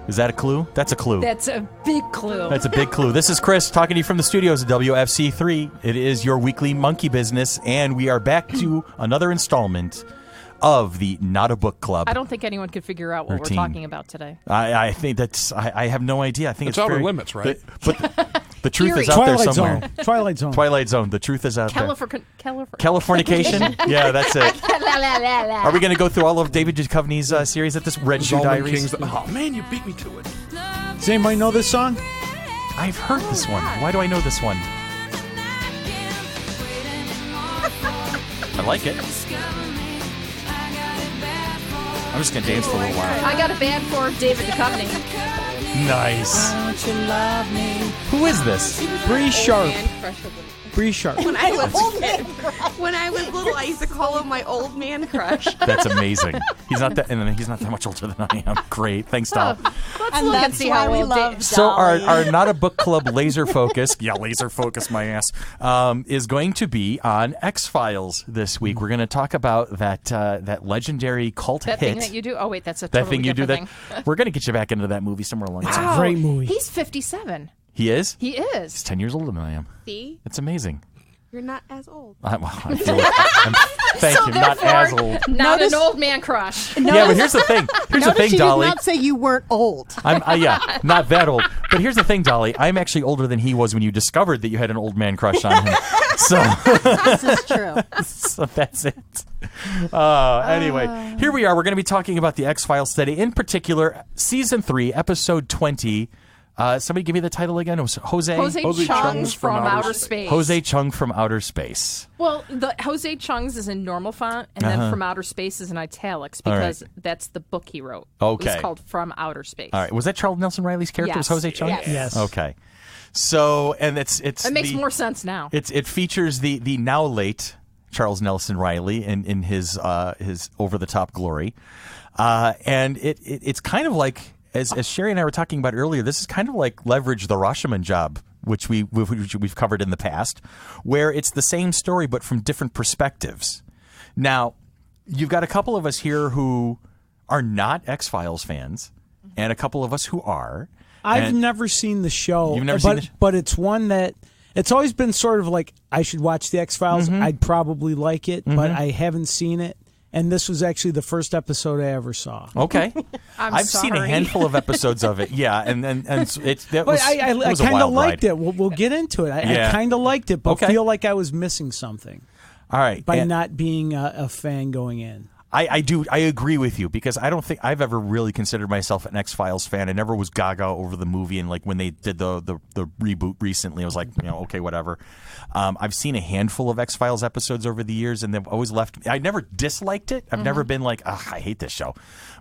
Is that a clue? That's a clue. That's a big clue. That's a big clue. This is Chris talking to you from the studios at WFC3. It is your weekly monkey business, and we are back to another installment of the Not a Book Club. I don't think anyone could figure out what routine. we're talking about today. I think that's. I have no idea. I think it's outer very, limits, right? But the truth is out there somewhere. Twilight Zone. Twilight Zone. The truth is out there. Californication? Yeah, that's it. Are we going to go through all of David Duchovny's series at this Red Shoe Diaries? Oh, man, you beat me to it. Does anybody know this song? I've heard this one. Why do I know this one? I like it. I'm just going to dance for a little while. I got a band for David Duchovny. Nice. Don't you love me? Who is this? Bree Sharp. Bree Sharp. When I was little, I used to call him my old man crush. That's amazing. He's not that much older than I am. Great. Thanks, Doll. Let's look and see how old Dave. So our Not a Book Club laser focus, laser focus my ass, is going to be on X-Files this week. We're going to talk about that legendary cult hit. That thing that you do? Oh, wait, that's a that totally thing you do. different That thing. we're going to get you back into that movie somewhere along the It's line. a great movie. He's 57. He is? He is. He's 10 years older than I am. See? It's amazing. You're not as old. I feel like thank you. Not as old. Not an old man crush. Yeah, but here's the thing. Here's the thing, she Dolly. did not say you weren't old. I'm not that old. But here's the thing, Dolly. I'm actually older than he was when you discovered that you had an old man crush on him. So This is true. so that's it. Anyway, here we are. We're going to be talking about the X-Files study, in particular, Season 3, Episode 20. Somebody give me the title again. It was Jose Chung's from Outer Space. Jose Chung from Outer Space. Well, the Jose Chung's is in normal font, and then From Outer Space is in italics because that's the book he wrote. Okay. It's called From Outer Space. All right. Was that Charles Nelson Riley's character? Yes. Was Jose Chung? Yes. Okay. So, and it makes more sense now. It features the now late Charles Nelson Riley in his over the top glory, and it's kind of like. As Sherry and I were talking about earlier, this is kind of like Leverage the Rashomon Job, which we've covered in the past, where it's the same story but from different perspectives. Now, you've got a couple of us here who are not X-Files fans, and a couple of us who are. I've never seen the show. You've never seen it? But it's one that it's always been sort of like I should watch the X-Files. I'd probably like it, but I haven't seen it. And this was actually the first episode I ever saw. Okay, I've seen a handful of episodes of it. Yeah, and it was I was a kind of wild liked ride. it. We'll get into it. I Yeah. kind of liked it, but Okay. feel like I was missing something All right, by and not being a fan going in. I agree with you because I don't think I've ever really considered myself an X-Files fan. I never was gaga over the movie, and like when they did the reboot recently, I was like, okay, whatever. I've seen a handful of X-Files episodes over the years, and they've always left. I never disliked it. I've never been like, I hate this show,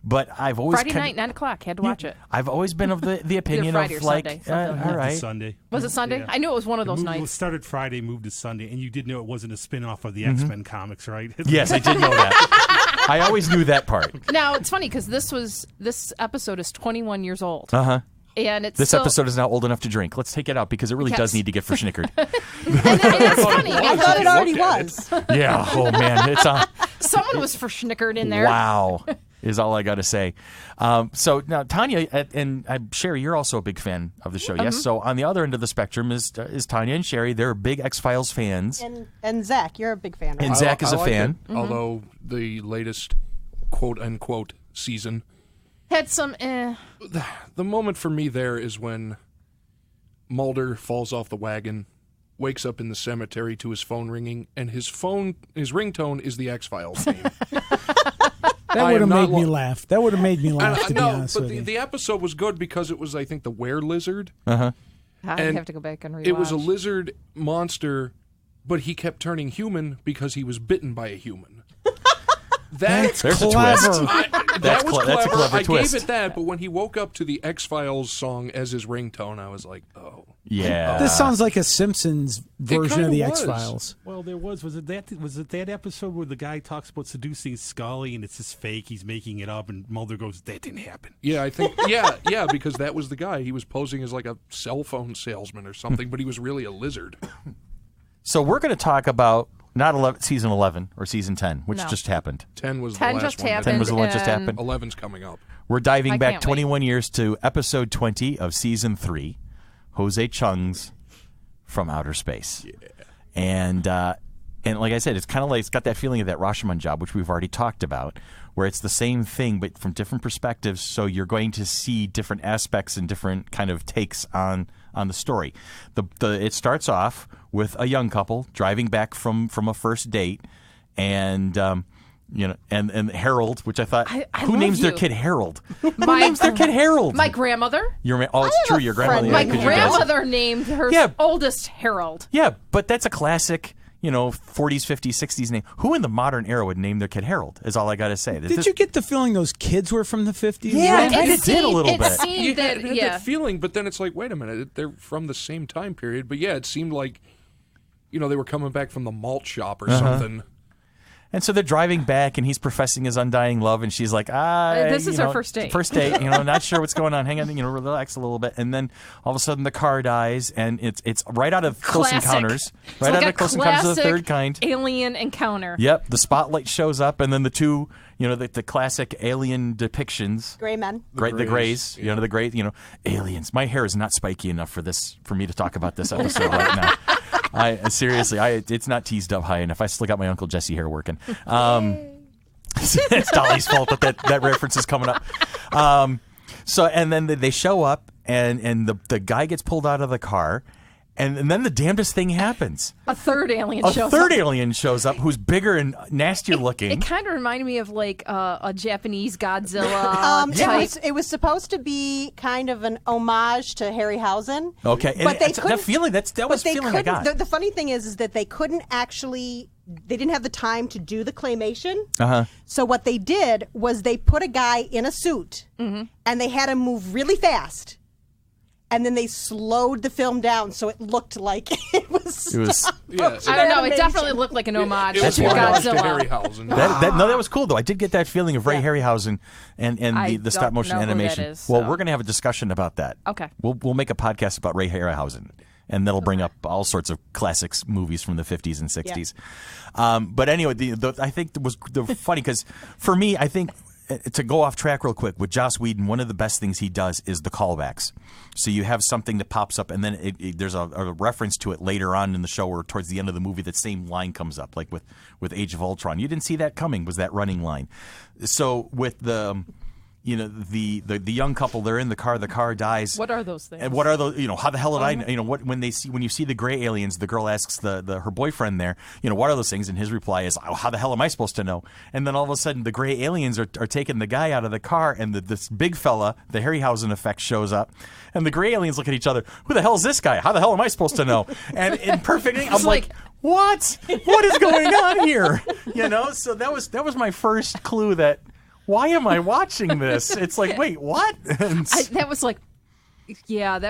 but I've always Friday night, 9 o'clock, had to watch it. I've always been of the opinion Friday of or like, Sunday, something like all right, Sunday. Was it Sunday? Yeah. I knew it was one of those It nights. started Friday, moved to Sunday, and you did know it wasn't a spin-off of the X-Men comics, right? Yes, I did know that. I always knew that part. Now, it's funny because this episode is 21 years old. Uh-huh. And it's This episode is now old enough to drink. Let's take it out because it really does need to get verschnickered. and it's funny. I thought it already was. Yeah. Oh man, it's on. Someone was for schnickered in there. Wow, is all I got to say. So now, Tanya and Sherry, you're also a big fan of the show, yes? So on the other end of the spectrum is Tanya and Sherry. They're big X-Files fans. And Zach, you're a big fan, right? And Zach is a like fan. it, although the latest quote-unquote season, Had some, the moment for me there is when Mulder falls off the wagon, wakes up in the cemetery to his phone ringing, and his ringtone is the X-Files theme. That would have made me laugh. That would have made me laugh, to be No, honest but with you. the episode was good because it was, I think, the were-lizard. I And have to go back and rewatch. It was a lizard monster, but he kept turning human because he was bitten by a human. That's There's a clever. twist. That was That's a clever I twist. gave it that, but when he woke up to the X-Files song as his ringtone, I was like, oh. Yeah. This sounds like a Simpsons version of the kinda was. X-Files. Well, there was it that episode where the guy talks about seducing Scully and it's just fake, he's making it up, and Mulder goes, that didn't happen. Yeah, I think, yeah, because that was the guy. He was posing as like a cell phone salesman or something, but he was really a lizard. So we're going to talk about not season 11 or season 10, which No. just happened. 10 was 10 the last just one. happened. 10 was the one that just and happened. 11's coming up. We're diving I back can't 21 years to episode 20 of season 3, Jose Chung's From Outer Space. Yeah. And like I said, it's kind of like it's got that feeling of that Rashomon job, which we've already talked about, where it's the same thing but from different perspectives. So you're going to see different aspects and different kind of takes on the story. It starts off with a young couple driving back from a first date, and and Harold, which I thought, who names their kid Harold? Who names their kid Harold? My grandmother. It's true. Your grandmother. My Yeah, 'cause you guys- grandmother named her oldest Harold. Yeah, but that's a classic, 40s, 50s, 60s name. Who in the modern era would name their kid Harold, is all I got to say. Did you get the feeling those kids were from the 50s? Yeah, I kind of did a little bit. You had that feeling, but then it's like, wait a minute, they're from the same time period. But yeah, it seemed like, they were coming back from the malt shop or something. And so they're driving back, and he's professing his undying love, and she's like, this is our first date. First date, not sure what's going on. Hang on, relax a little bit. And then all of a sudden the car dies, and it's right out of Close Encounters. Right out of Close Encounters of the Third Kind. Alien encounter. Yep, the spotlight shows up, and then the two, the classic alien depictions. Gray men. The Greys. Yeah. The Greys, aliens. My hair is not spiky enough for me to talk about this episode right now. Seriously, it's not teased up high enough. I still got my Uncle Jesse hair working. It's Dolly's fault that reference is coming up. And then they show up, and the guy gets pulled out of the car, and then the damnedest thing happens. A third alien shows up. A third alien shows up who's bigger and nastier looking. It kind of reminded me of like a Japanese Godzilla type. It was supposed to be kind of an homage to Harryhausen. Okay, but they that feeling that was feeling I got. The funny thing is that they couldn't actually. They didn't have the time to do the claymation. So what they did was they put a guy in a suit, and they had him move really fast. And then they slowed the film down so it looked like it was. I don't know. It definitely looked like an homage to Godzilla. Harryhausen. That was cool though. I did get that feeling of Ray Harryhausen and the stop motion know who animation. that is, Well, so. we're going to have a discussion about that. Okay. We'll make a podcast about Ray Harryhausen, and that'll bring up all sorts of classics movies from the 50s and 60s. But anyway, I think it was funny because for me, I think. To go off track real quick, with Joss Whedon, one of the best things he does is the callbacks. So you have something that pops up, and then there's a reference to it later on in the show or towards the end of the movie, that same line comes up, like with Age of Ultron. You didn't see that coming, was that running line. So with the young couple, they're in the car dies. What are those things? And what are those? How the hell did I? When you see the gray aliens, the girl asks her boyfriend there, what are those things? And his reply is, how the hell am I supposed to know? And then all of a sudden, the gray aliens are taking the guy out of the car, and this big fella, the Harryhausen effect, shows up, and the gray aliens look at each other. Who the hell is this guy? How the hell am I supposed to know? And in perfect, I'm like, what? What is going on here? So that was my first clue that. Why am I watching this? It's like, wait, what? That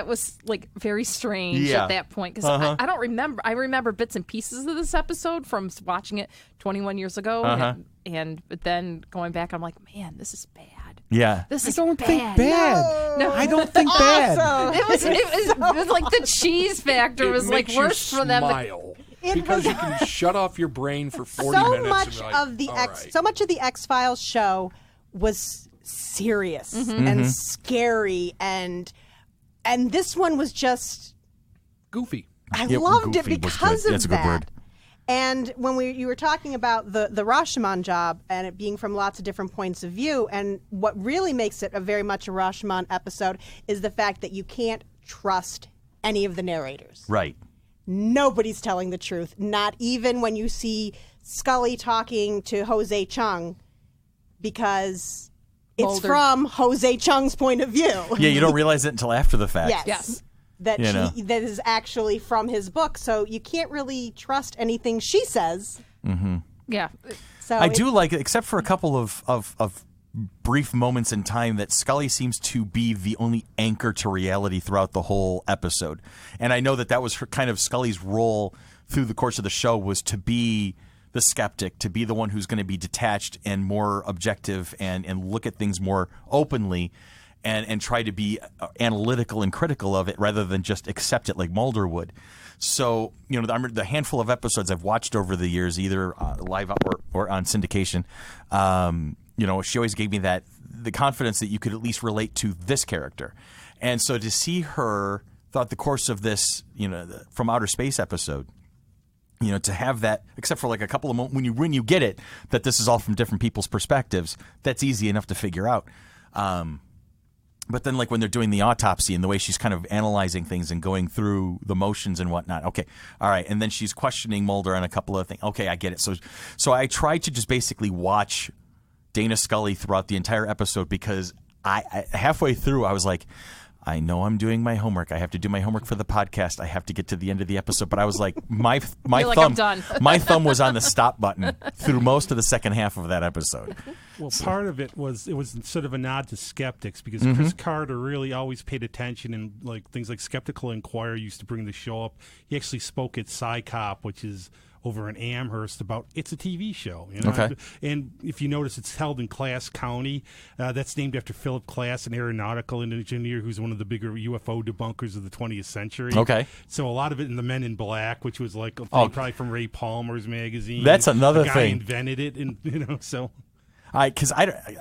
was like very strange at that point because I don't remember. I remember bits and pieces of this episode from watching it 21 years ago, but then going back, I'm like, man, this is bad. Yeah, this is think bad. bad. No, I don't think bad. It was like the cheese factor was like worse for them. Because you can shut off your brain for 40 minutes. So much of the X-Files show was serious and scary, and this one was just goofy. I loved it goofy because of That's a good word. And when you were talking about the Rashomon job and it being from lots of different points of view, and what really makes it very much a Rashomon episode is the fact that you can't trust any of the narrators. Right. Nobody's telling the truth, not even when you see Scully talking to Jose Chung, because it's from Jose Chung's point of view. Yeah, you don't realize it until after the fact. Yes. That is actually from his book, so you can't really trust anything she says. Mm-hmm. Yeah. So I do like it, except for a couple of brief moments in time, that Scully seems to be the only anchor to reality throughout the whole episode. And I know that was her kind of Scully's role through the course of the show, was to be the skeptic, to be the one who's going to be detached and more objective and look at things more openly and try to be analytical and critical of it rather than just accept it like Mulder would. So, the handful of episodes I've watched over the years, either live or on syndication, she always gave me that the confidence that you could at least relate to this character. And so to see her throughout the course of this, From Outer Space episode, to have that, except for like a couple of moments when you get it, that this is all from different people's perspectives, that's easy enough to figure out. But then, like, when they're doing the autopsy and the way she's kind of analyzing things and going through the motions and whatnot, okay, all right, and then she's questioning Mulder on a couple of things. Okay, I get it. So I tried to just basically watch Dana Scully throughout the entire episode because I halfway through I was like, I know I'm doing my homework. I have to do my homework for the podcast. I have to get to the end of the episode. But I was like, my like, thumb, I'm done. my thumb was on the stop button through most of the second half of that episode. Well, part of it was sort of a nod to skeptics because Chris Carter really always paid attention, and like things like Skeptical Inquirer used to bring the show up. He actually spoke at SciCop, which is over in Amherst, about it's a TV show. Okay. And if you notice, it's held in Class County. That's named after Philip Klass, an aeronautical engineer who's one of the bigger UFO debunkers of the 20th century. Okay. So a lot of it in The Men in Black, which was like a thing probably from Ray Palmer's magazine. That's another the guy thing. Invented it, and so. Because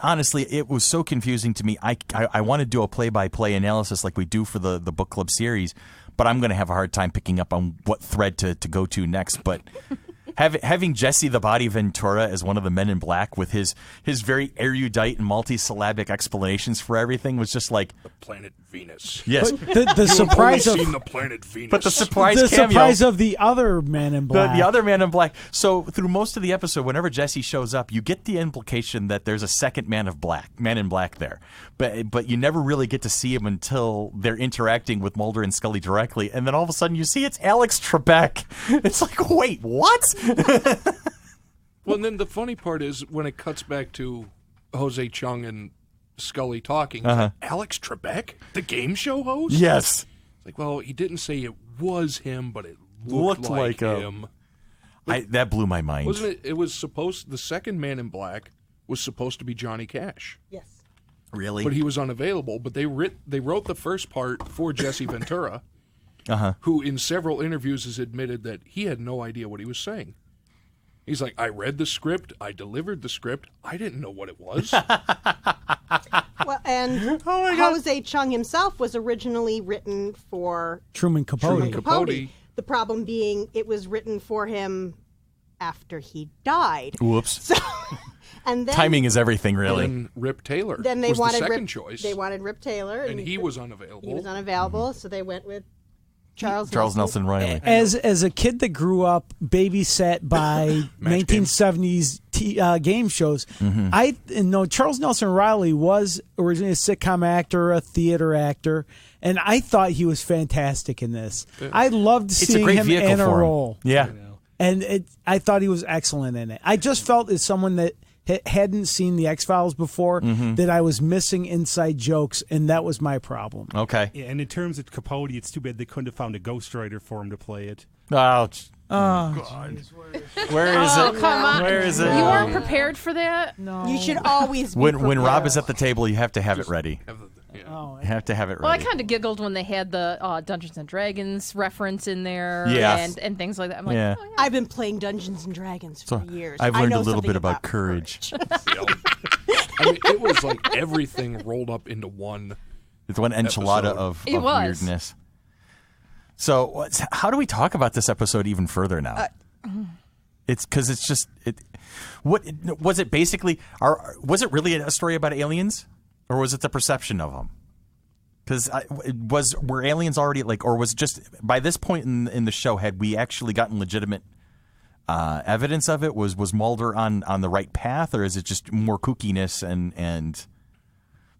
honestly, it was so confusing to me. I want to do a play-by-play analysis like we do for the book club series, but I'm going to have a hard time picking up on what thread to go to next. But having Jesse the Body Ventura as one of the Men in Black with his very erudite and multisyllabic explanations for everything was just like The planet Venus. yes. The surprise of Seen the planet Venus. But the surprise the cameo. surprise of the other Man in Black. The other Man in Black. So through most of the episode, whenever Jesse shows up, you get the implication that there's a second Man in Black there. But you never really get to see him until they're interacting with Mulder and Scully directly, and then all of a sudden you see it's Alex Trebek. It's like, wait, what? Well, and then the funny part is when it cuts back to Jose Chung and Scully talking. It's like, Alex Trebek, the game show host? Yes. It's like, well, he didn't say it was him, but it Looked like him. That blew my mind. Wasn't it? It was the second Man in Black was supposed to be Johnny Cash. Yes. Really? But he was unavailable. But they wrote the first part for Jesse Ventura, who in several interviews has admitted that he had no idea what he was saying. He's like, I read the script, I delivered the script, I didn't know what it was. Well, and Jose Chung himself was originally written for Truman Capote. Truman Capote. The problem being it was written for him after he died. Whoops. So, and then, Timing is everything, really. And Rip Taylor Then they was wanted the second Rip, choice. They wanted Rip Taylor, and he was unavailable. He was unavailable, so they went with Charles Nelson Riley. As a kid that grew up babysat by 1970s game shows, I know Charles Nelson Riley was originally a sitcom actor, a theater actor, and I thought he was fantastic in this. I loved It's a seeing great him vehicle in a for him. role. Yeah. And I thought he was excellent in it. I just felt as someone that hadn't seen the X-Files before that I was missing inside jokes, and that was my problem. Okay. Yeah, and in terms of Capote, it's too bad they couldn't have found a ghostwriter for him to play it. Oh, God. where is it? Come on. Where is it? You weren't prepared for that? No. You should always be When Rob prepared. is at the table, you have to have it ready. Oh, You have to have it ready. Well, I kind of giggled when they had the Dungeons and Dragons reference in there Yes. and things like that. I'm like, Yeah. oh, yeah. I've been playing Dungeons and Dragons for years. I've I learned know a little something bit about courage. I mean, it was like everything rolled up into one. It's one enchilada Episode. of It was. weirdness. So, how do we talk about this episode even further now? It's because it's just what was it basically? Was it really a story about aliens, or was it the perception of them? Because were aliens already or was it just by this point in the show had we actually gotten legitimate evidence of it? Was Mulder on the right path, or is it just more kookiness and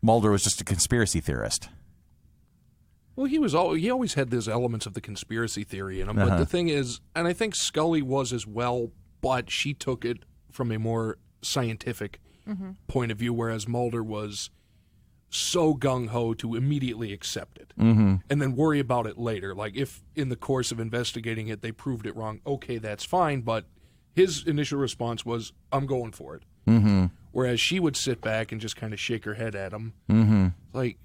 Mulder was just a conspiracy theorist? Well, he always had these elements of the conspiracy theory in him. But the thing is, and I think Scully was as well, but she took it from a more scientific point of view, whereas Mulder was so gung-ho to immediately accept it and then worry about it later. Like if in the course of investigating it, they proved it wrong, okay, that's fine. But his initial response was, I'm going for it. Whereas she would sit back and just kind of shake her head at him. Like,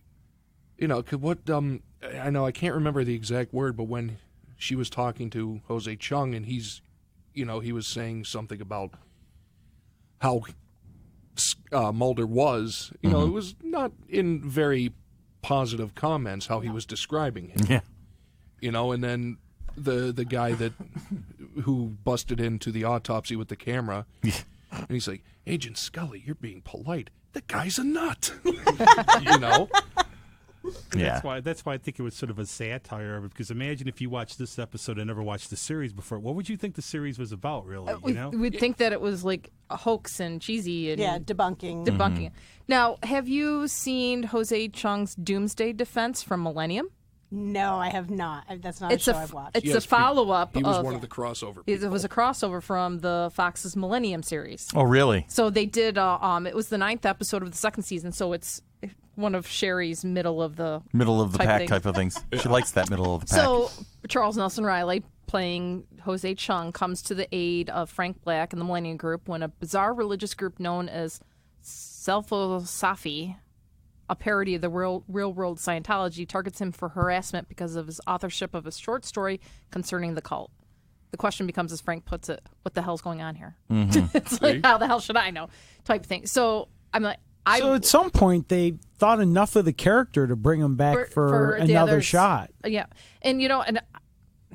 what I know I can't remember the exact word, but when she was talking to Jose Chung and he was saying something about how Mulder was, it was not in very positive comments how he was describing him. Yeah. And then the guy who busted into the autopsy with the camera, and he's like, Agent Scully, you're being polite. The guy's a nut. Yeah. That's why I think it was sort of a satire of it. Because imagine if you watched this episode and never watched the series before. What would you think the series was about, really? We'd think that it was like a hoax and cheesy and debunking. Now, have you seen Jose Chung's Doomsday Defense from Millennium? No, I have not. That's not a show I've watched. It's a follow-up. He was one of the crossover people. It was a crossover from the Fox's Millennium series. Oh, really? So they did. It was the 9th episode of the 2nd season. So it's one of Sherry's middle of the pack type of things. She likes that middle of the pack. So Charles Nelson Riley, playing Jose Chung, comes to the aid of Frank Black and the Millennium Group when a bizarre religious group known as Self-O-Safi, a parody of the real-world Scientology, targets him for harassment because of his authorship of a short story concerning the cult. The question becomes, as Frank puts it, what the hell's going on here? It's like, how the hell should I know? Type thing. So I'm like, so at some point they thought enough of the character to bring him back for another shot. Yeah. And, and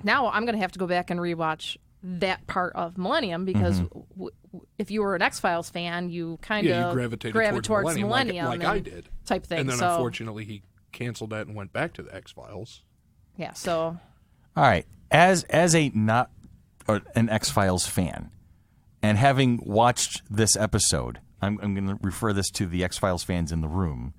now I'm going to have to go back and rewatch that part of Millennium because if you were an X-Files fan, you kind of gravitated towards Millennium like I did. Type thing. And then unfortunately he canceled that and went back to the X-Files. Yeah, so. All right. As an X-Files fan and having watched this episode, I'm going to refer this to the X-Files fans in the room.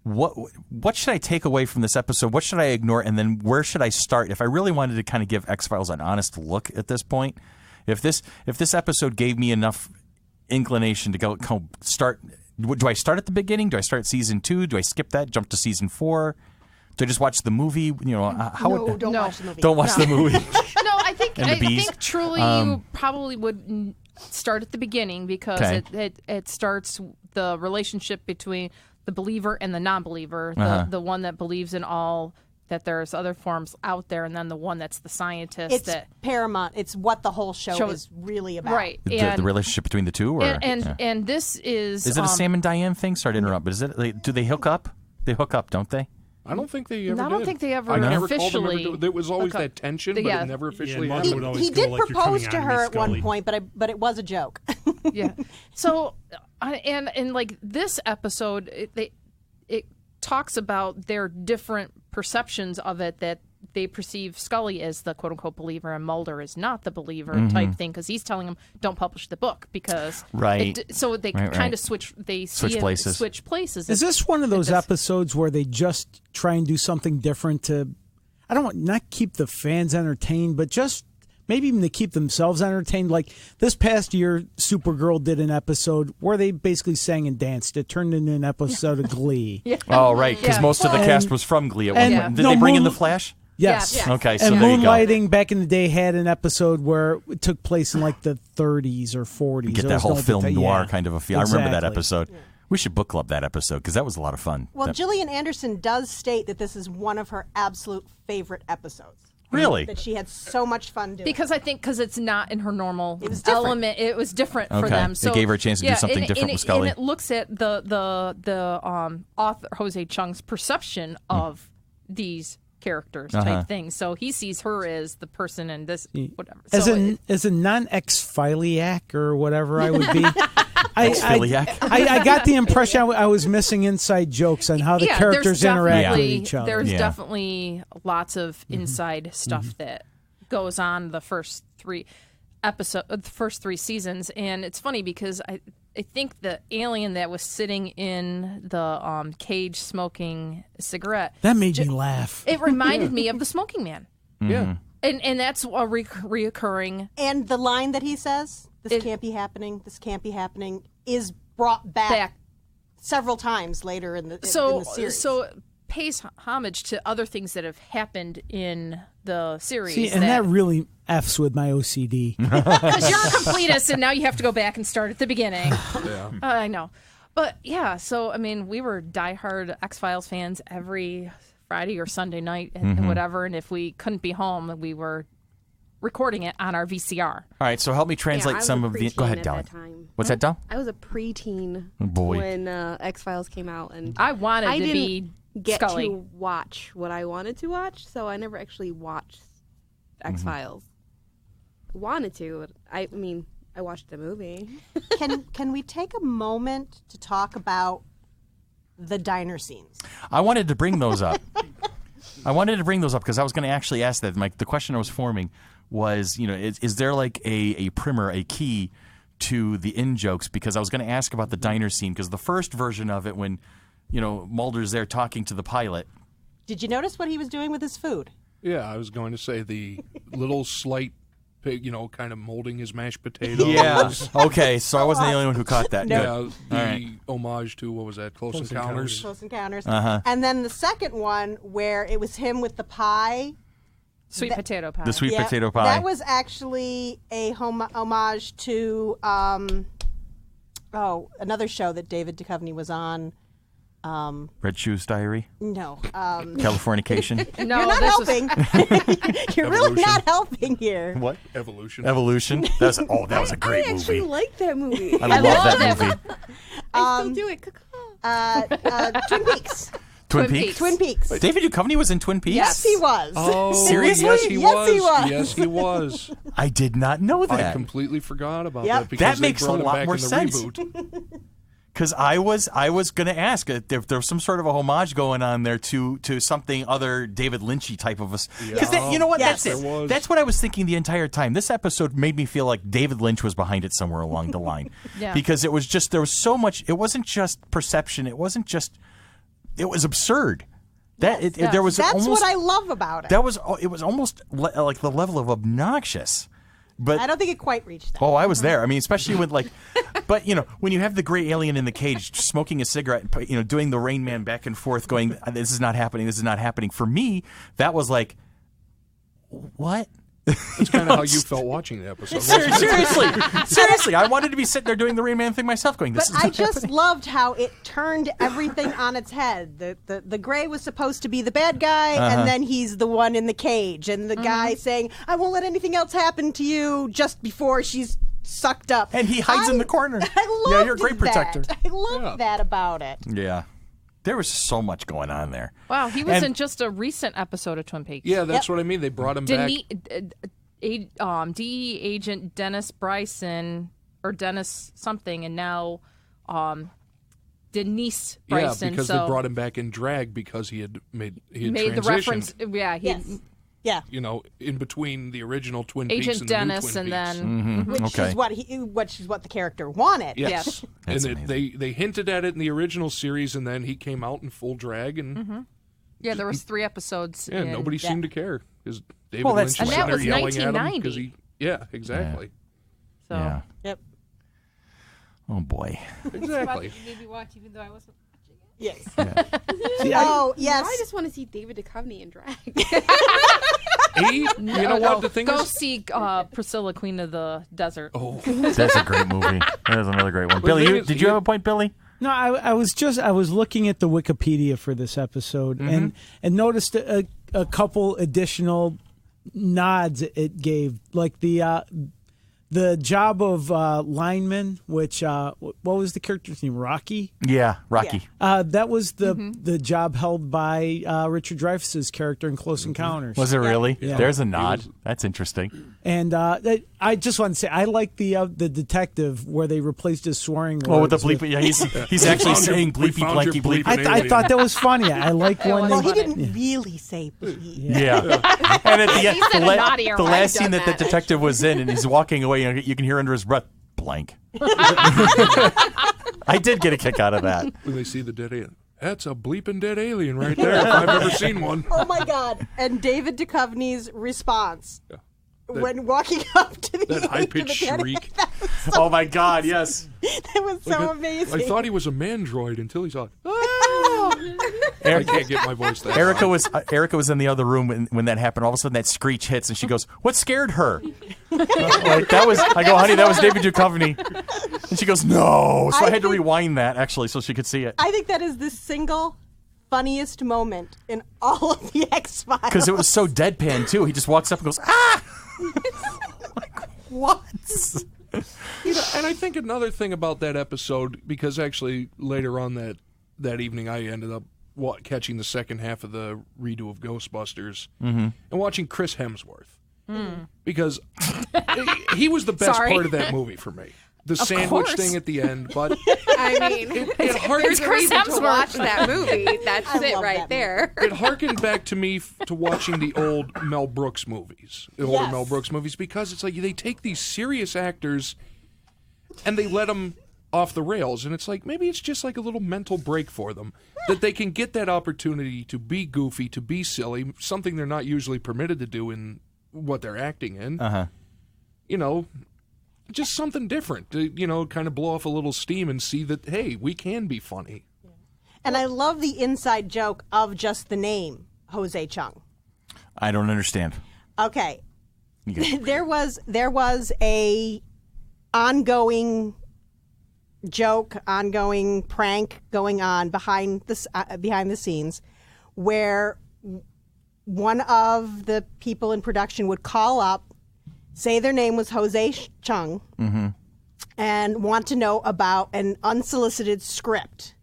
What should I take away from this episode? What should I ignore? And then where should I start? If I really wanted to kind of give X-Files an honest look at this point, if this episode gave me enough inclination to go start, do I start at the beginning? Do I start at season 2? Do I skip that, jump to season 4? Do I just watch the movie? Don't watch the movie. Don't watch the movie. No, I think truly you probably would start at the beginning because it starts the relationship between the believer and the non-believer, the one that believes in all, that there's other forms out there, and then the one that's the scientist. It's paramount. It's what the whole show is really about. Right. The relationship between the two? Or, and this is... Is it a Sam and Diane thing? Sorry to interrupt, but do they hook up? They hook up, don't they? I don't think they ever did. I don't think they ever officially... There was always that tension, but it never officially happened. He did propose to her at one point, but it was a joke. Yeah. So, and like this episode, it talks about their different perceptions of it, that they perceive Scully as the quote-unquote believer and Mulder is not the believer type thing, because he's telling them don't publish the book because so they kind of switch places. Is this one of those episodes where they just try and do something different to, I don't want, not keep the fans entertained, but just maybe even to keep themselves entertained? Like this past year, Supergirl did an episode where they basically sang and danced. It turned into an episode of Glee. Oh, right, because most of the cast was from Glee at one point. Did they bring in The Flash? Yes. Okay, so and there you go. Moonlighting back in the day had an episode where it took place in like the 30s or 40s. Get that whole film noir kind of a feel. Exactly. I remember that episode. We should book club that episode because that was a lot of fun. Well, Gillian Anderson does state that this is one of her absolute favorite episodes. Really? That she had so much fun doing. Because I think it's not in her normal element. It was different for them. So it gave her a chance to do something different with Scully. And it looks at the author Jose Chung's perception of these characters type thing. So he sees her as the person and this whatever. As a non-ex-filiac or whatever I would be. I got the impression I was missing inside jokes on how the characters interact with each other. There's definitely lots of inside stuff that goes on the first 3 seasons, and it's funny because I think the alien that was sitting in the cage smoking a cigarette, that made me laugh. It reminded me of the Smoking Man. Yeah, and that's a reoccurring. And the line that he says, "This can't be happening. This can't be happening," is brought back several times later in the series. So it pays homage to other things that have happened in the series. See, and that really F's with my OCD. Because you're a completist, and now you have to go back and start at the beginning. Yeah. I know. But, yeah, so, I mean, we were diehard X-Files fans every Friday or Sunday night and whatever, and if we couldn't be home, we were recording it on our VCR. All right, so help me translate I was some a of the. preteen Go ahead, at Dal. that time. What's that, Dal? I was a preteen Boy. when X-Files came out, and I wanted I to didn't be get Scully. to watch what I wanted to watch, so I never actually watched X-Files. Wanted to. I mean, I watched the movie. Can we take a moment to talk about the diner scenes? I wanted to bring those up. Because I was going to actually ask that. The question I was forming was, is there like a primer, a key to the in-jokes? Because I was going to ask about the diner scene, because the first version of it, when, Mulder's there talking to the pilot. Did you notice what he was doing with his food? Yeah, I was going to say the little slight pig, kind of molding his mashed potatoes. Yeah. Okay, so I wasn't the only one who caught that. Yeah, Good. the All right. homage to, what was that, Close Encounters? Close Encounters. Uh-huh. And then the second one where it was him with the pie. Sweet potato pie. The sweet Yeah, potato pie. That was actually a homage to another show that David Duchovny was on. Red Shoes Diary. No. Californication. No, You're not this was- helping. You're really Evolution. not helping here. What? Evolution. Evolution. That was a great I actually movie. like that movie. I love that movie. I still do it. Twin Peaks. Twin Twin Peaks. Peaks. Twin Peaks. David Duchovny was in Twin Peaks? Yes, he was. Oh, Seriously? Yes, he Yes, was. he was. Yes, he was. I did not know I that. completely forgot about Yep. that because That they makes a brought it lot back more in the sense. reboot. Because I was going to ask if there was some sort of a homage going on there to something other David Lynchy type of a. Because you know what? Yes. That's There it. was. That's what I was thinking the entire time. This episode made me feel like David Lynch was behind it somewhere along the line. Yeah. Because it was just there was so much. It wasn't just perception. It wasn't just. It was absurd. There was That's almost. what I love about it. It was almost like the level of obnoxious. But I don't think it quite reached that. oh, I was there. I mean, especially with but when you have the gray alien in the cage smoking a cigarette, and, doing the Rain Man back and forth, going, "This is not happening. This is not happening." For me, that was like, what? That's kind of how you felt watching the episode. wasn't it? Seriously, I wanted to be sitting there doing the Rain Man thing myself, going, "This But is I not just happening." loved how it turned everything on its head. The Gray was supposed to be the bad guy, and then he's the one in the cage, and the guy saying, "I won't let anything else happen to you," just before she's sucked up. And he hides in the corner. I loved Yeah, you're a great protector. That. I loved that about it. Yeah, there was so much going on there. Wow, he was And- in just a recent episode of Twin Peaks. Yeah, that's what I mean. They brought him back. DE agent Dennis Bryson or Dennis something, and now Denise Bryson. Yeah, because so they brought him back in drag because he had made the transitioned, reference. Yeah, he Yeah. in between the original Twin Peaks Agent and the new Dennis, Twin and Peaks. then Which Okay. is what the character wanted. Yes. That's And they hinted at it in the original series, and then he came out in full drag, and yeah, there was 3 episodes. yeah, in- nobody seemed to care because David Well, Lynch that's- was And sitting that there was yelling at him 1990. because he. Yeah, exactly. So Yeah. Yep. Oh boy. Exactly. Maybe watch even though I wasn't watching it. Yes. Oh, yes. I just want to see David Duchovny in drag. You know what? The thing go is. see Priscilla, Queen of the Desert. Oh, That's a great movie. That is another great one. the Billy, thing is, did you have a point, Billy? No, I was looking at the Wikipedia for this episode and noticed a couple additional nods it gave, like the job of lineman, which what was the character's name? Rocky. Yeah, Rocky. That was the job held by Richard Dreyfuss's character in Close Encounters. Was it really? Yeah. There's a nod. That's interesting. And I just want to say I like the detective where they replaced his swearing words. Oh, with the bleep. Yeah, he's actually saying we bleepy found your blanky bleep. bleep. I thought that was funny. I like when Well, they. he didn't really say bleep. Yeah. And at the end, said a naughtier the one. last I've scene done that the that. detective was in, and he's walking away, and you can hear under his breath, blank. I did get a kick out of that. when they see the dead alien. That's a bleeping dead alien right there, if I've ever seen one. Oh my God! And David Duchovny's response when walking up to the That high-pitched to the dead- shriek. Oh my God! Yes. That was so amazing. I thought he was a mandroid until he saw it. I can't get my voice that Erica high. was in the other room when that happened. All of a sudden, that screech hits, and she goes, "What scared her?" Like that was. I go, "Honey, that was David Duchovny," and she goes, "No." So I had to rewind that actually, so she could see it. I think that is the single funniest moment in all of the X-Files. Because it was so deadpan, too. He just walks up and goes, ah! Like, what? And I think another thing about that episode, because actually later on that evening I ended up catching the second half of the redo of Ghostbusters and watching Chris Hemsworth. Because he was the best part of that movie for me. The sandwich thing at the end, but I mean, it harkened there's a reason to watch that movie. That's it right there. It harkened back to me to watching the old Mel Brooks movies, Mel Brooks movies, because it's like they take these serious actors and they let them off the rails, and it's like maybe it's just like a little mental break for them that they can get that opportunity to be goofy, to be silly, something they're not usually permitted to do in what they're acting in. You know, just something different to, kind of blow off a little steam and see that, hey, we can be funny. And I love the inside joke of just the name, Jose Chung. I don't understand. Okay. There was a ongoing joke, ongoing prank going on behind the scenes where one of the people in production would call up, say their name was Jose Chung, and want to know about an unsolicited script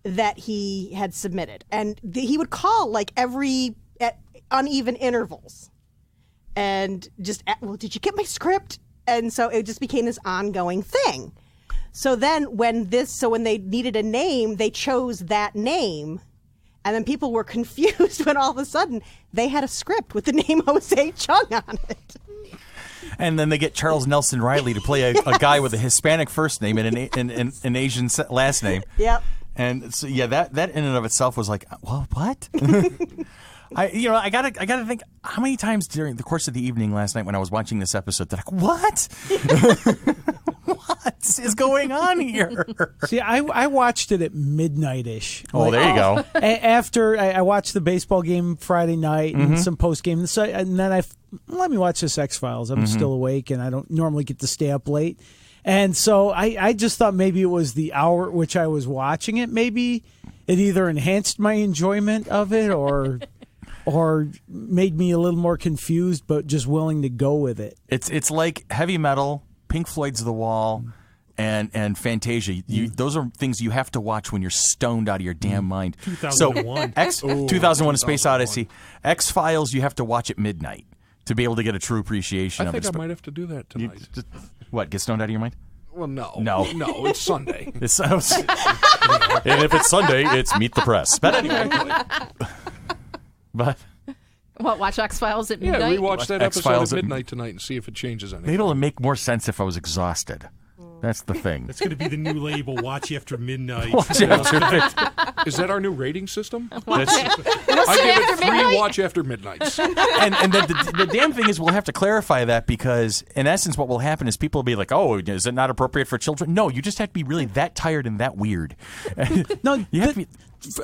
that he had submitted. And he would call like at uneven intervals. And just, well, did you get my script? And so it just became this ongoing thing. So then when they needed a name, they chose that name. And then people were confused when all of a sudden they had a script with the name Jose Chung on it. And then they get Charles Nelson Riley to play a guy with a Hispanic first name and an Asian last name. Yep. And so, yeah, that in and of itself was like, well, what? I gotta think, how many times during the course of the evening last night when I was watching this episode did I go, what? What is going on here? See, I watched it at midnight-ish. Oh, there you go. After I watched the baseball game Friday night and some post-game, and then let me watch this X-Files. I'm still awake, and I don't normally get to stay up late. And so I just thought maybe it was the hour at which I was watching it. Maybe it either enhanced my enjoyment of it or made me a little more confused, but just willing to go with it. It's like heavy metal, Pink Floyd's The Wall, and Fantasia. Those are things you have to watch when you're stoned out of your damn mind. 2001. So 2001: A Space Odyssey. X-Files you have to watch at midnight to be able to get a true appreciation of it. I think I might have to do that tonight. What, get stoned out of your mind? Well, no, it's Sunday. And if it's Sunday, it's Meet the Press. But anyway. But what, watch X-Files at midnight? Yeah, rewatch that episode at midnight tonight and see if it changes anything. Maybe it'll make more sense if I was exhausted. That's the thing. That's going to be the new label, Watch After Midnight. Watch After Midnight. Is that our new rating system? Watch I give it 3 Watch After Midnights. And then the damn thing is we'll have to clarify that because, in essence, what will happen is people will be like, oh, is it not appropriate for children? No, you just have to be really that tired and that weird. No, you have to be...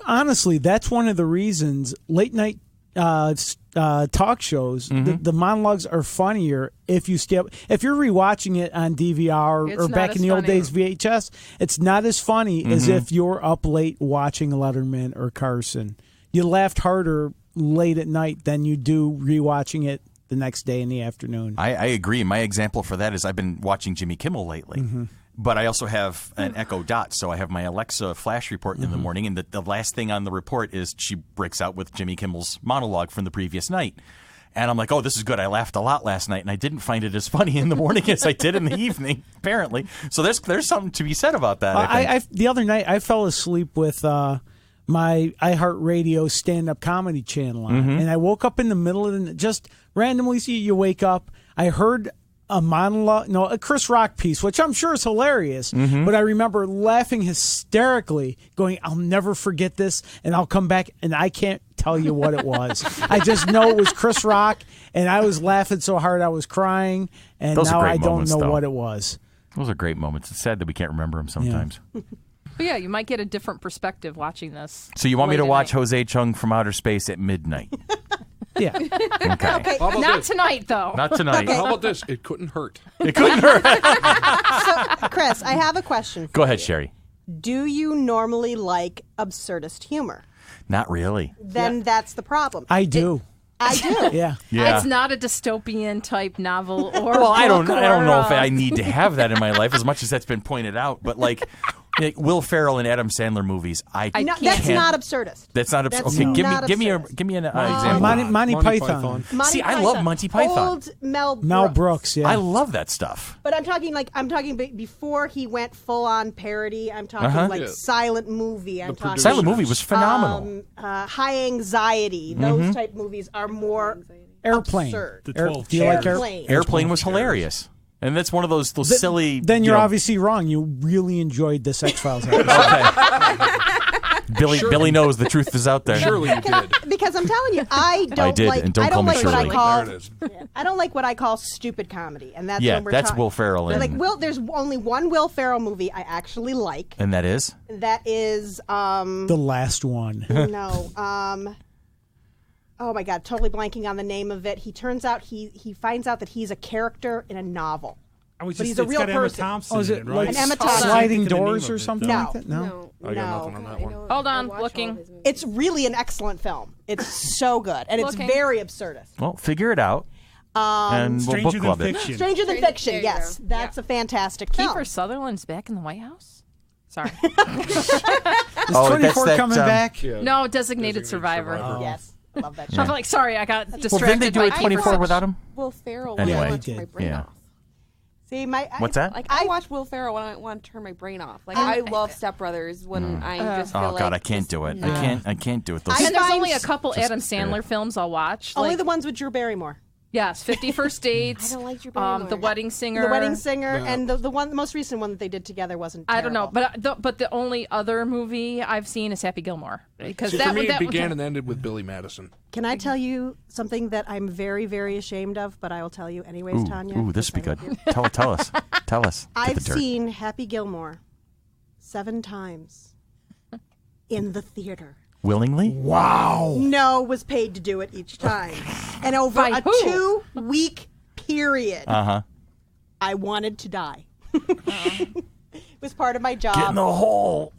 Honestly, that's one of the reasons late night talk shows, the monologues are funnier if you stay up. If you're rewatching it on DVR or back in the old days VHS, it's not as funny as if you're up late watching Letterman or Carson. You laughed harder late at night than you do rewatching it the next day in the afternoon. I agree. My example for that is I've been watching Jimmy Kimmel lately. But I also have an Echo Dot, so I have my Alexa flash report in the morning, and the last thing on the report is she breaks out with Jimmy Kimmel's monologue from the previous night. And I'm like, oh, this is good. I laughed a lot last night, and I didn't find it as funny in the morning as I did in the evening, apparently. So there's something to be said about that, I think. The other night, I fell asleep with my iHeartRadio stand-up comedy channel on, and I woke up in the middle of the just randomly, you wake up, I heard a monologue, a Chris Rock piece, which I'm sure is hilarious, but I remember laughing hysterically, going, I'll never forget this, and I'll come back, and I can't tell you what it was. I just know it was Chris Rock, and I was laughing so hard I was crying, and now I don't know what it was. Those are great moments. It's sad that we can't remember them sometimes. But yeah, you might get a different perspective watching this. So you want me to watch Jose Chung from Outer Space at midnight? Yeah. Okay. Not tonight, though. Not tonight. How about this? It couldn't hurt. It couldn't hurt. So, Chris, I have a question for Go ahead, you. Sherry. do you normally like absurdist humor? Not really. Then that's the problem. I do. I do. Yeah. It's not a dystopian type novel or Well, I don't book know if or, I need to have that in my life as much as that's been pointed out. But like Will Ferrell and Adam Sandler movies, No, that's not absurdist. That's not absurd. That's Okay, not give me an example. Monty Python. See, I love Monty Python. Old Mel Brooks. Yeah. I love that stuff. But I'm talking before he went full on parody. I'm talking like silent movie. I'm talking Silent movie was phenomenal. High anxiety. Those type movies are more Airplane. absurd. The 12 Do you like Airplane. Airplane was hilarious. And that's one of those silly. Then you're obviously wrong. You really enjoyed this X-Files episode. Okay. Billy knows the truth is out there. Surely you did. Because I'm telling you, I don't did, like. and don't I call don't me like what I Shirley. call. There it is. I don't like what I call stupid comedy, and that's Yeah, when we're that's talking. Will Ferrell. Like there's only one Will Ferrell movie I actually like. And that is? That is The last one. no. Oh my God, totally blanking on the name of it. He turns out he finds out that he's a character in a novel. But he's a real got Emma person. Thompson. Oh, is in it right? like An Emma Thompson. sliding Think of the name doors of or it, something No. like that? No. I got nothing on that one. Hold on, I watch all looking. of his movies. It's really an excellent film. It's so good, and it's Looking. very absurdist. Well, figure it out. And we'll book Stranger club Than it. Fiction. Stranger Than There Fiction, you yes, go. that's a fantastic film. Kiefer Sutherland's back in the White House. Sorry. Is Oh, 24 that's that, coming back? Yeah. No, Designated Survivor. Yes, I love that show. I'm like, sorry, I got distracted. Well, didn't they do by a 24 Kiefer. without him? Will Ferrell Anyway. when I want to He turn my did. brain Yeah. off. See, What's that? Like I watch Will Ferrell when I want to turn my brain off. Like I love Step Brothers when I just feel Oh like God, I can't do it. I can't do it. Those And there's find- only a couple Adam Sandler films I'll watch. Only Like, the ones with Drew Barrymore. yes, 50 First Dates. I don't like Drew Barrymore. The Wedding Singer. The Wedding Singer, and the most recent one that they did together wasn't. I don't know, terrible. but the only other movie I've seen is Happy Gilmore because See, that for me, that it began and ended with Billy Madison. Can I tell you something that I'm very, very ashamed of, but I will tell you anyways, Tanya? Ooh, this would be because I good. love you. Tell us. Tell us. Get I've the dirt. seen Happy Gilmore 7 times in the theater. Willingly? Wow. No, was paid to do it each time, and over By a who? 2-week period. I wanted to die. It was part of my job. Get in the hole.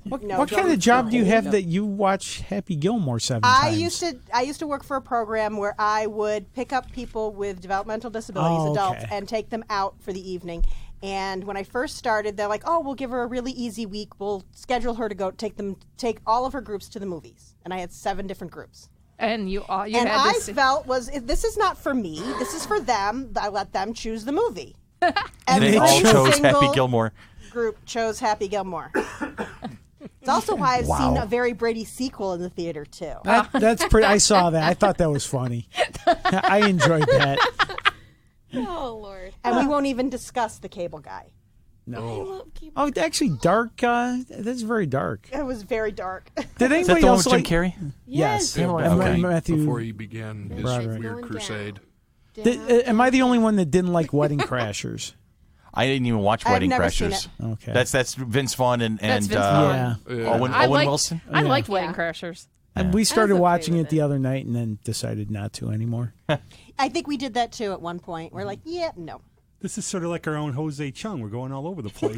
What kind of job do you have that you watch Happy Gilmore 7 I times? used to work for a program where I would pick up people with developmental disabilities, adults, okay. and take them out for the evening. And when I first started, they're like, "Oh, we'll give her a really easy week. We'll schedule her to go take all of her groups to the movies." And I had 7 different groups. and you And had I this. felt this is not for me. This is for them. I let them choose the movie. They Every all chose single Happy Gilmore. group chose Happy Gilmore. It's also why I've seen a very Brady sequel in the theater too. That's pretty. I saw that. I thought that was funny. I enjoyed that. Oh Lord. And we won't even discuss the Cable Guy. I love Cable. Oh, actually, dark. That's very dark. It was very dark. Did Is that anybody the one else with Jim like? Carrey? Yes. Yeah, And okay. Matthew. Before he began his Broderick. weird Going crusade. Am I the only one that didn't like Wedding Crashers? I didn't even watch I've Wedding never seen Crashers. it. Okay. That's Vince Vaughn and That's Vince Vaughn. Yeah. Owen I liked, Wilson. I liked Yeah. Wedding Crashers. And we started okay watching with it the other night and then decided not to anymore. I think we did that too at one point. We're like, yeah, no. This is sort of like our own Jose Chung. We're going all over the place.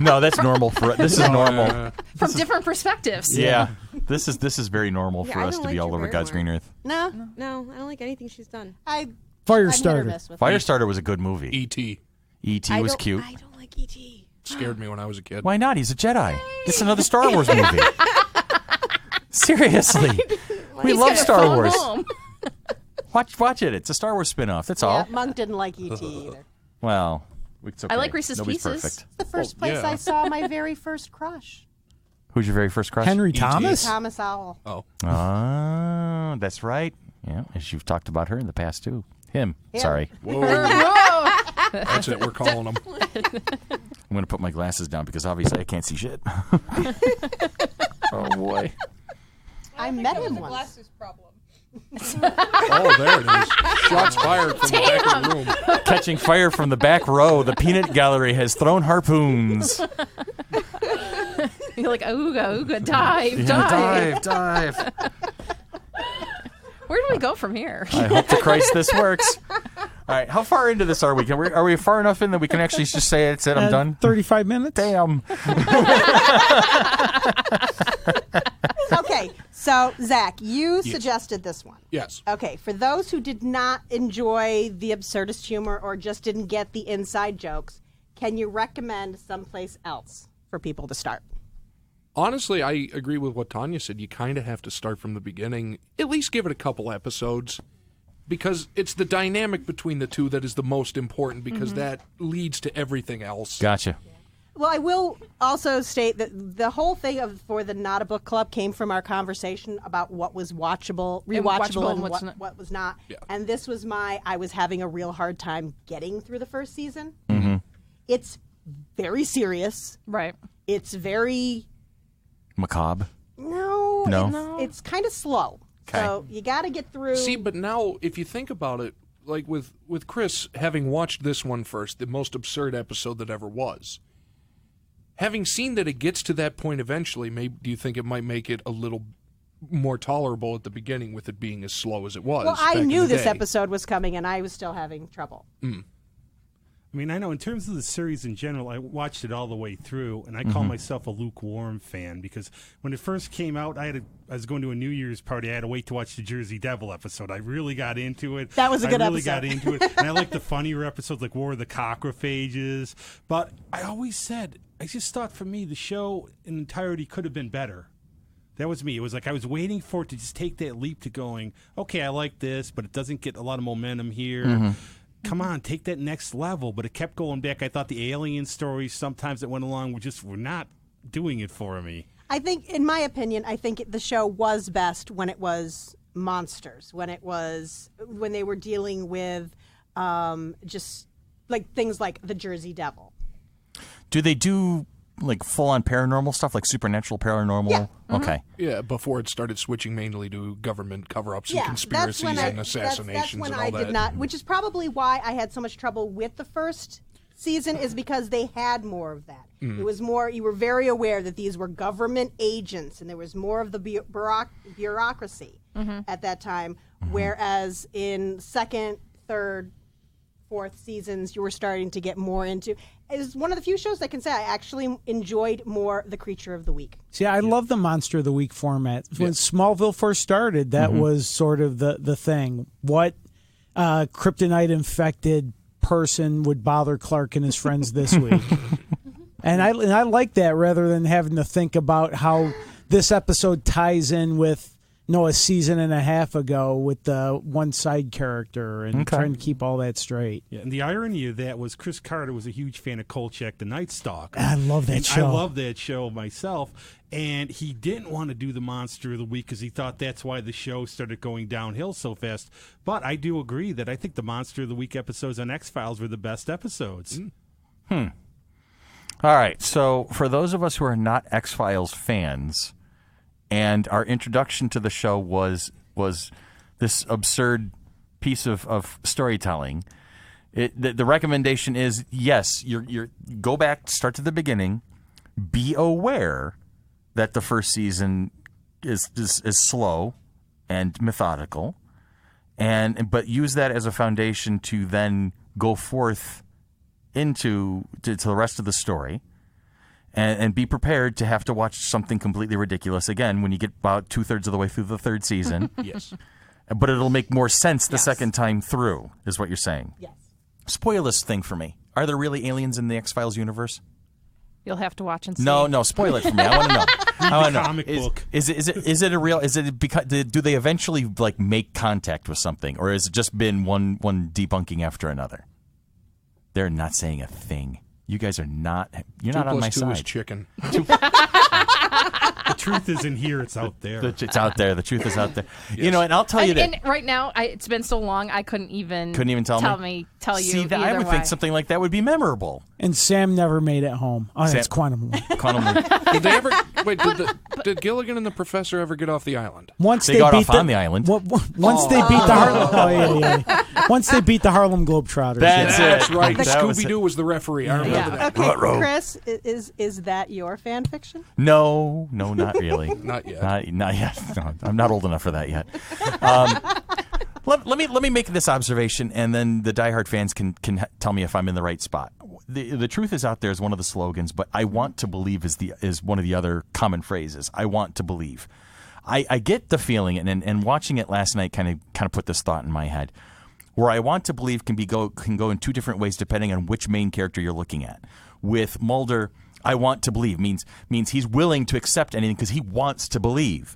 No, that's normal for this is normal. From different perspectives. Yeah. This is very normal Yeah, for I us don't to be like all Drew over God's green Barrymore. earth. No, No, I don't like anything she's done. I'm Fire hit or starter. miss with Firestarter was a good movie. E.T. E.T. was cute. I don't like E.T. scared me when I was a kid. Why not? He's a Jedi. It's another Star Wars movie. Seriously. We He's love gonna Star phone Wars. home. Watch it. It's a Star Wars spin-off. That's Yeah, all. Monk didn't like E.T. either. Well, it's okay. I like Reese's Nobody's Pieces. perfect. The first place yeah. I saw my very first crush, Who's your very first crush? Henry Thomas? Thomas Howell. Oh, Ah, that's right. Yeah, as you've talked about her in the past too. Him. Sorry. whoa! That's it. We're calling him. I'm going to put my glasses down because obviously I can't see shit. Oh boy. I met him once. Glasses problem. Oh, there it is. Shots fired from the back of the room. Catching fire from the back row. The peanut gallery has thrown harpoons. You're like, ooga, ooga, dive, Yeah, dive. dive. Where do we go from here? I hope to Christ this works. All right, how far into this are we? Are we far enough in that we can actually just say it's it? I'm done. 35 minutes. Damn. Okay, so Zach, you suggested this one. Yes. Okay, for those who did not enjoy the absurdist humor or just didn't get the inside jokes, can you recommend someplace else for people to start? Honestly, I agree with what Tanya said. You kind of have to start from the beginning. At least give it a couple episodes, because it's the dynamic between the two that is the most important, because that leads to everything else. Gotcha. Well, I will also state that the whole thing for the Not a Book Club came from our conversation about what was watchable, rewatchable, and what was not. Yeah. And this was I was having a real hard time getting through the first season. It's very serious. Right. It's very... Macabre. No. It's kind of slow. Okay. So you got to get through... See, but now, if you think about it, like with Chris, having watched this one first, the most absurd episode that ever was, having seen that it gets to that point eventually, do you think it might make it a little more tolerable at the beginning with it being as slow as it was? Well, I knew this episode was coming, and I was still having trouble. I mean, I know in terms of the series in general, I watched it all the way through, and I call myself a lukewarm fan, because when it first came out, I was going to a New Year's party. I had to wait to watch the Jersey Devil episode. I really got into it. That was a good I really episode. got into it, and I like the funnier episodes like War of the Cockrophages. But I always said, I just thought for me, the show in entirety could have been better. That was me. It was like I was waiting for it to just take that leap to going, okay, I like this, but it doesn't get a lot of momentum here. Come on, take that next level. But it kept going back. I thought the alien stories sometimes that went along were not doing it for me. I think, in my opinion, the show was best when it was monsters, when they were dealing with just like things like the Jersey Devil. Do they do like full-on paranormal stuff, like supernatural paranormal? Yeah. Okay. Yeah, before it started switching mainly to government cover-ups and conspiracies and assassinations that's when and all I that. did not, which is probably why I had so much trouble with the first season, is because they had more of that. It was more, you were very aware that these were government agents, and there was more of the bureaucracy at that time, whereas in second, third, fourth seasons, you were starting to get more into... It's one of the few shows I can say I actually enjoyed more the Creature of the Week. See, I love the Monster of the Week format. When Smallville first started, that was sort of the thing. What kryptonite-infected person would bother Clark and his friends this week? And I like that, rather than having to think about how this episode ties in with a season and a half ago with the one side character, and trying to keep all that straight. Yeah, and the irony of that was Chris Carter was a huge fan of Kolchak the Night Stalker. I love that show. I love that show myself. And he didn't want to do the Monster of the Week because he thought that's why the show started going downhill so fast. But I do agree that I think the Monster of the Week episodes on X-Files were the best episodes. All right, so for those of us who are not X-Files fans, and our introduction to the show was this absurd piece of storytelling, the recommendation is, yes, you're go back, start to the beginning, be aware that the first season is slow and methodical, but use that as a foundation to then go forth into the rest of the story. And be prepared to have to watch something completely ridiculous again when you get about 2/3 of the way through the third season. Yes. But it'll make more sense the second time through, is what you're saying. Yes. Spoil this thing for me. Are there really aliens in the X-Files universe? You'll have to watch and see. No, spoil it for me. I want to know. I want to know. Comic book. Is it a real? Is it because do they eventually like make contact with something, or has it just been one debunking after another? They're not saying a thing. You guys are not. You're not on my 2 + 2 is side. chicken. The truth isn't here; it's out there. It's out there. The truth is out there. Yes. You know, and I'll tell you that. And right now, it's been so long, I couldn't even tell you. See, that I would way. think something like that would be memorable. And Sam never made it home. Oh, that's Quantum Leap. Quantum Leap. Did they ever? Wait, did Gilligan and the Professor ever get off the island? Once They got beat off on the island. Once they beat the Harlem. Oh, yeah. Once they beat the Harlem Globetrotters. That's it. Right. That was Scooby-Doo was the referee. I remember that. Okay, Chris, is that your fan fiction? No, not really. Not yet. Not yet. No, I'm not old enough for that yet. Let me make this observation, and then the diehard fans can tell me if I'm in the right spot. The truth is out there is one of the slogans, but I want to believe is one of the other common phrases. I want to believe. I get the feeling, and watching it last night kind of put this thought in my head, where I want to believe can go in two different ways depending on which main character you're looking at. With Mulder, I want to believe means he's willing to accept anything because he wants to believe.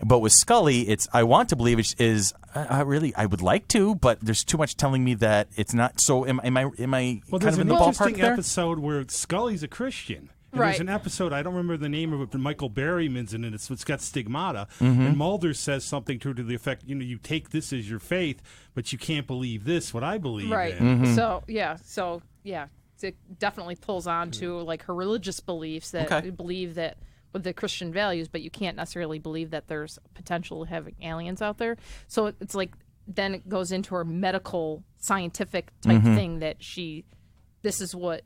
But with Scully, it's I want to believe is I would like to, but there's too much telling me that it's not. So am I well, kind of in the ballpark there? There's an interesting episode where Scully's a Christian. And right. There's an episode, I don't remember the name of it, but Michael Berryman's in it. It's got stigmata. And Mulder says something to the effect, you take this as your faith, but you can't believe this, what I believe right. in. So it definitely pulls on to like her religious beliefs that we believe that with the Christian values, but you can't necessarily believe that there's potential having aliens out there. So it's like then it goes into her medical scientific type thing that this is what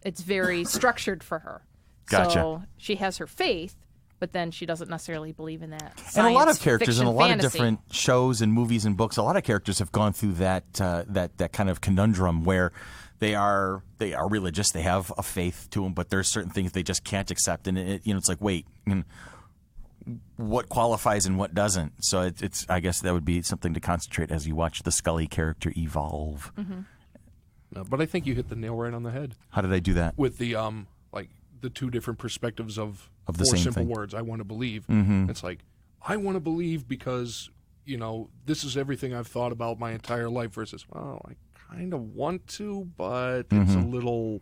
it's very structured for her. Gotcha. So she has her faith, but then she doesn't necessarily believe in that. And a lot of characters fiction, in a lot fantasy. of different shows and movies and books, a lot of characters have gone through that kind of conundrum where they are religious, they have a faith to them, but there's certain things they just can't accept, and it's like, wait, what qualifies and what doesn't? So it's I guess that would be something to concentrate as you watch the Scully character evolve. No, but I think you hit the nail right on the head. How did I do that? With the the two different perspectives of the four same simple thing. words. I want to believe. It's like I want to believe because this is everything I've thought about my entire life. Versus, well, I kind of want to, but it's a little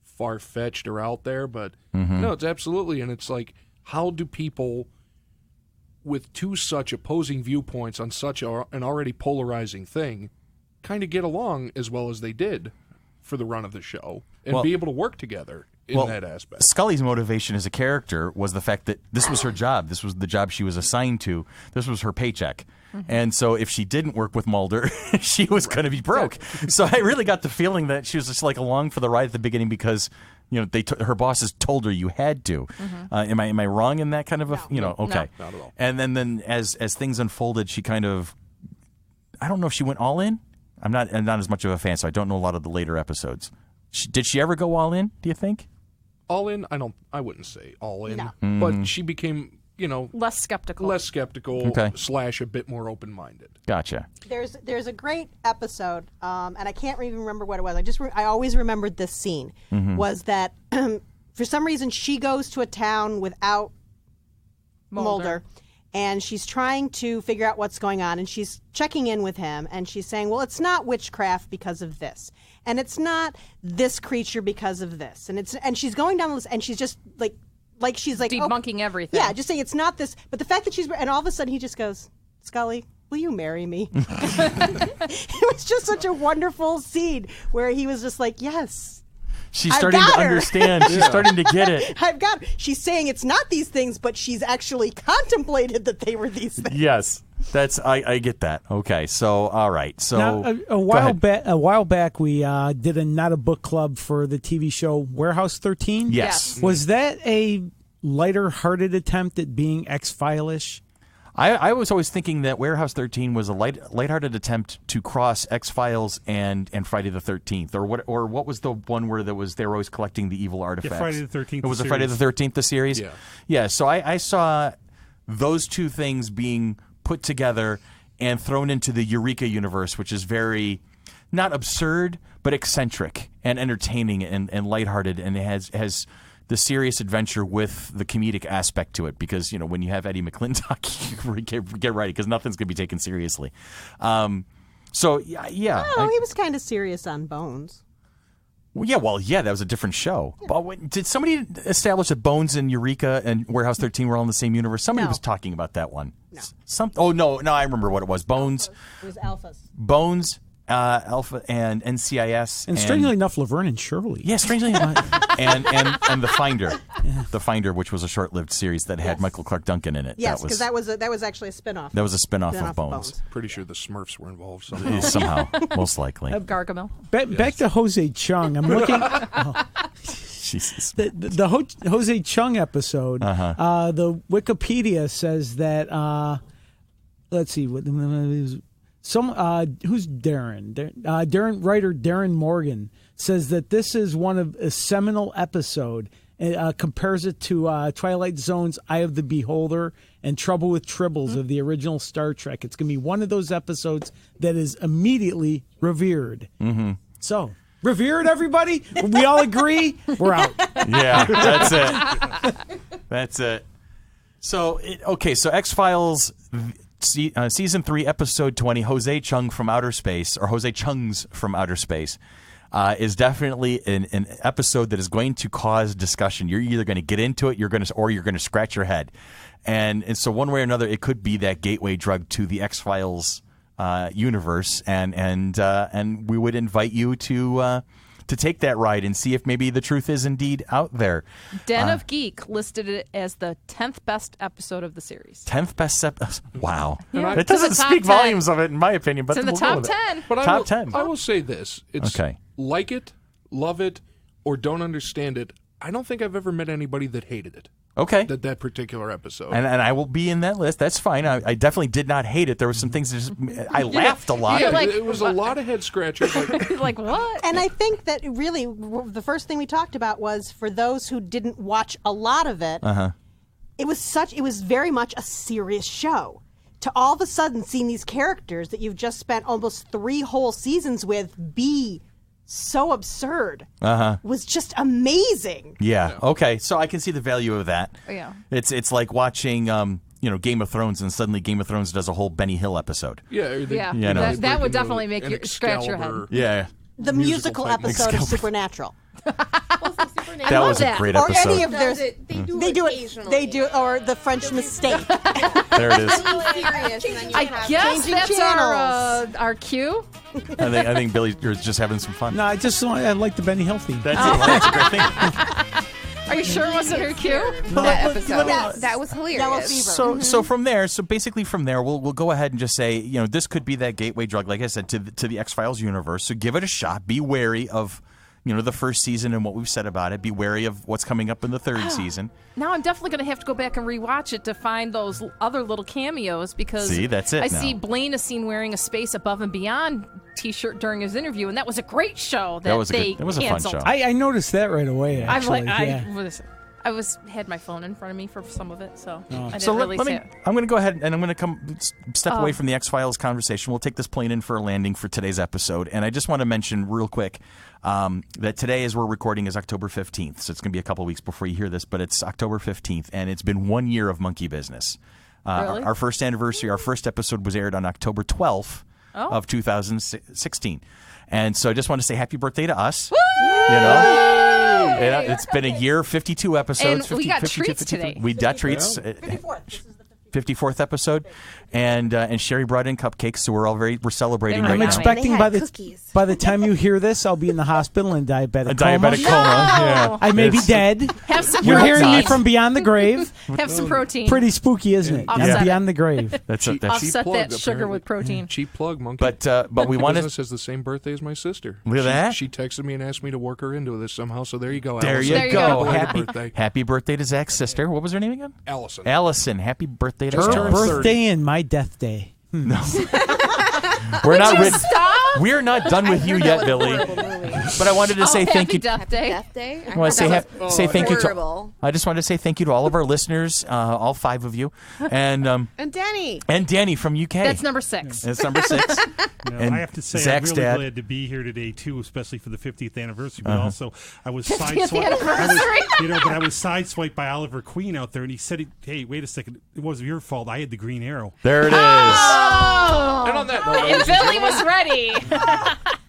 far fetched or out there. But no, it's absolutely, and it's like, how do people with two such opposing viewpoints on such an already polarizing thing kind of get along as well as they did for the run of the show and be able to work together in that aspect? Scully's motivation as a character was the fact that this was her job. This was the job she was assigned to. This was her paycheck. And so if she didn't work with Mulder, she was going to be broke. So I really got the feeling that she was just like along for the ride at the beginning because her bosses told her you had to. Am I wrong in that kind of okay? No, not at all. And then as things unfolded, she kind of, I don't know if she went all in. I'm not as much of a fan, so I don't know a lot of the later episodes. Did she ever go all in, do you think? All in? I wouldn't say all in. No. But she became, less skeptical. / a bit more open-minded. Gotcha. There's a great episode, and I can't even remember what it was. I always remembered this scene. Was that for some reason she goes to a town without Mulder, and she's trying to figure out what's going on, and she's checking in with him, and she's saying, well, it's not witchcraft because of this, and it's not this creature because of this, and she's going down the list, and she's just like she's like debunking everything. Yeah, just saying it's not this, but the fact that and all of a sudden he just goes, Scully, will you marry me? It was just such a wonderful scene where he was just like, yes. She's starting to understand. She's starting to get it. I've got. She's saying it's not these things, but she's actually contemplated that they were these things. Yes, I get that. Okay, so all right. So now, a while back, we did not a book club for the TV show Warehouse 13. Yes. Was that a lighter-hearted attempt at being X-File-ish? I was always thinking that Warehouse 13 was a lighthearted attempt to cross X-Files and Friday the 13th, or what was the one where they were always collecting the evil artifacts? Yeah, Friday the 13th. It was a Friday the 13th, the series? Yeah. Yeah, so I saw those two things being put together and thrown into the Eureka universe, which is very, not absurd, but eccentric and entertaining and lighthearted, and it has the serious adventure with the comedic aspect to it, because when you have Eddie McClintock, get ready because nothing's going to be taken seriously. So yeah, he was kind of serious on Bones. That was a different show. Yeah. But did somebody establish that Bones and Eureka and Warehouse 13 were all in the same universe? Somebody was talking about that one. No. No, I remember what it was. Bones. It was Alphas. Bones. Alpha and NCIS, and strangely enough, Laverne and Shirley. Yeah, strangely enough, and the Finder, which was a short-lived series that had Michael Clark Duncan in it. Yes, because that was actually a spinoff. That was a spinoff of Bones. Pretty sure the Smurfs were involved somehow, most likely. Gargamel. Back to Jose Chung. I'm looking. Jesus. The Jose Chung episode. The Wikipedia says that let's see what some who's Darren? Darren writer Darren Morgan says that this is one of a seminal episode. Compares it to Twilight Zone's Eye of the Beholder and Trouble with Tribbles of the original Star Trek. It's going to be one of those episodes that is immediately revered. Mm-hmm. So, revered, everybody? We all agree? We're out. Yeah, that's it. That's it. So, so X-Files Season 3, Episode 20, Jose Chung from Outer Space, or Jose Chung's from Outer Space, is definitely an episode that is going to cause discussion. You're either going to get into it, or you're going to scratch your head, and so one way or another, it could be that gateway drug to the X-Files universe, and we would invite you to take that ride and see if maybe the truth is indeed out there. Den of Geek listed it as the 10th best episode of the series. 10th best episode. Wow, Yeah. it doesn't speak 10. volumes of it, in my opinion. But It's in the we'll go top with it. 10. But Top 10. I will say this: it's Okay. like it, love it, or don't understand it. I don't think I've ever met anybody that hated it. Okay. That particular episode. And I will be in that list. That's fine. I definitely did not hate it. There were some things that just, I laughed a lot. yeah, like- it was a lot of head scratchers. Like, Like, what? And I think that really the first thing we talked about was for those who didn't watch a lot of it, it was very much a serious show. To all of a sudden seeing these characters that you've just spent almost 3 whole seasons with be so absurd was just amazing. Yeah. Okay. So I can see the value of that. Yeah. It's like watching Game of Thrones, and suddenly Game of Thrones does a whole Benny Hill episode. Yeah, You know. that would breaking definitely make an you scratch your head. Excalibur. Yeah. The musical episode of Supernatural. That was a that. great Or episode. any of their They do occasionally. they do or the French Mistake. There it is. Serious, and then you I have guess Changing that's channels. our cue. I think Billy, you're just having some fun. No, I like the Benny Hill theme. That's a great thing. Are you sure it wasn't her cue? that episode. Yes. That was hilarious. Yellow Fever. So from there, basically from there, we'll go ahead and just say, this could be that gateway drug, like I said, to the X-Files universe. So give it a shot. Be wary of, the first season and what we've said about it. Be wary of what's coming up in the third season. Now I'm definitely going to have to go back and rewatch it to find those other little cameos because See, that's it I now. see Blaine is seen wearing a Space Above and Beyond T-shirt during his interview, and that was a great show that was a fun canceled. show. I noticed that right away. I'm Actually, like, I had my phone in front of me for some of it, so I didn't So really see it. I'm going to go ahead and I'm going to step away from the X-Files conversation. We'll take this plane in for a landing for today's episode. And I just want to mention real quick that today, as we're recording, is October 15th. So it's going to be a couple weeks before you hear this, but it's October 15th, and it's been 1 year of Monkey Business. Really? Our first anniversary, our first episode was aired on October 12th of 2016. And so I just want to say happy birthday to us. It's been a year, 52 episodes. And we got 52, treats 53. today. We got treats. 54th. This is the 54th episode, and Sherry brought in cupcakes, so we're celebrating And right I'm now. expecting They by had the cookies. by the time you hear this, I'll be in the hospital in diabetic A coma. diabetic coma. Yeah. I may be dead. Have some You're protein. hearing me from beyond the grave. Have some protein. Pretty spooky, isn't it? Offset I'm it. beyond the grave. That's Cheap Offset plug, that sugar apparently. with protein. Cheap plug, Monkey. but we want Business to. has the same birthday as my sister. Look at that. She texted me and asked me to work her into this somehow. So there you go, There Allison. you There you go. go. Happy Happy birthday to Zach's sister. What was her name again? Allison. Allison. Happy birthday to Just Her turned Allison. 30. birthday and my death day. We're not. Stop! We're not done with you yet, Billy. But I wanted to say thank Happy you. Death Day. Death Day. I want to say thank you to. horrible. I just wanted to say thank you to all of our listeners, all 5 of you, and And Danny. Danny from UK. That's number 6. That's number 6. And I have to say, Zach's I'm really dad. glad to be here today too, especially for the 50th anniversary. But also, I was 50th sideswiped. anniversary. But I was sideswiped by Oliver Queen out there, and he said, "Hey, wait a second, it wasn't your fault. I had the Green Arrow." There it is. Oh! And on that note, And ladies and Billy gentlemen, was ready.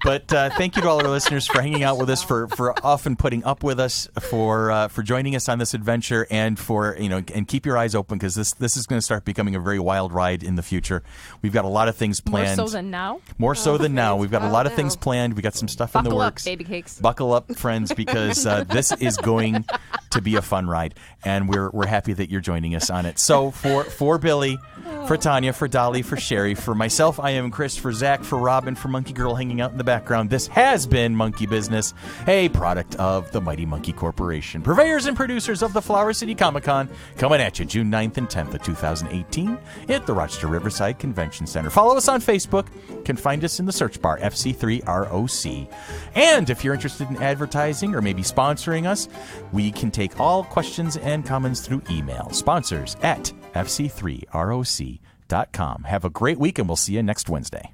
But thank you to all our listeners for hanging out with us, for often putting up with us, for joining us on this adventure, and for and keep your eyes open, because this is going to start becoming a very wild ride in the future. We've got a lot of things More planned. so than now. More so than now. We've got a lot of now. things planned. We got some stuff in the Buckle up, works. baby cakes. Buckle up, friends, because this is going to be a fun ride, and we're happy that you're joining us on it. So for Billy, For Tanya, for Dolly, for Sherry, for myself, I am Chris, for Zach, for Robin, for Monkey Girl hanging out in the background. This has been Monkey Business, a product of the Mighty Monkey Corporation. Purveyors and producers of the Flower City Comic Con, coming at you June 9th and 10th of 2018 at the Rochester Riverside Convention Center. Follow us on Facebook. You can find us in the search bar, FC3ROC. And if you're interested in advertising or maybe sponsoring us, we can take all questions and comments through email. Sponsors at FC3ROC.com. Have a great week, and we'll see you next Wednesday.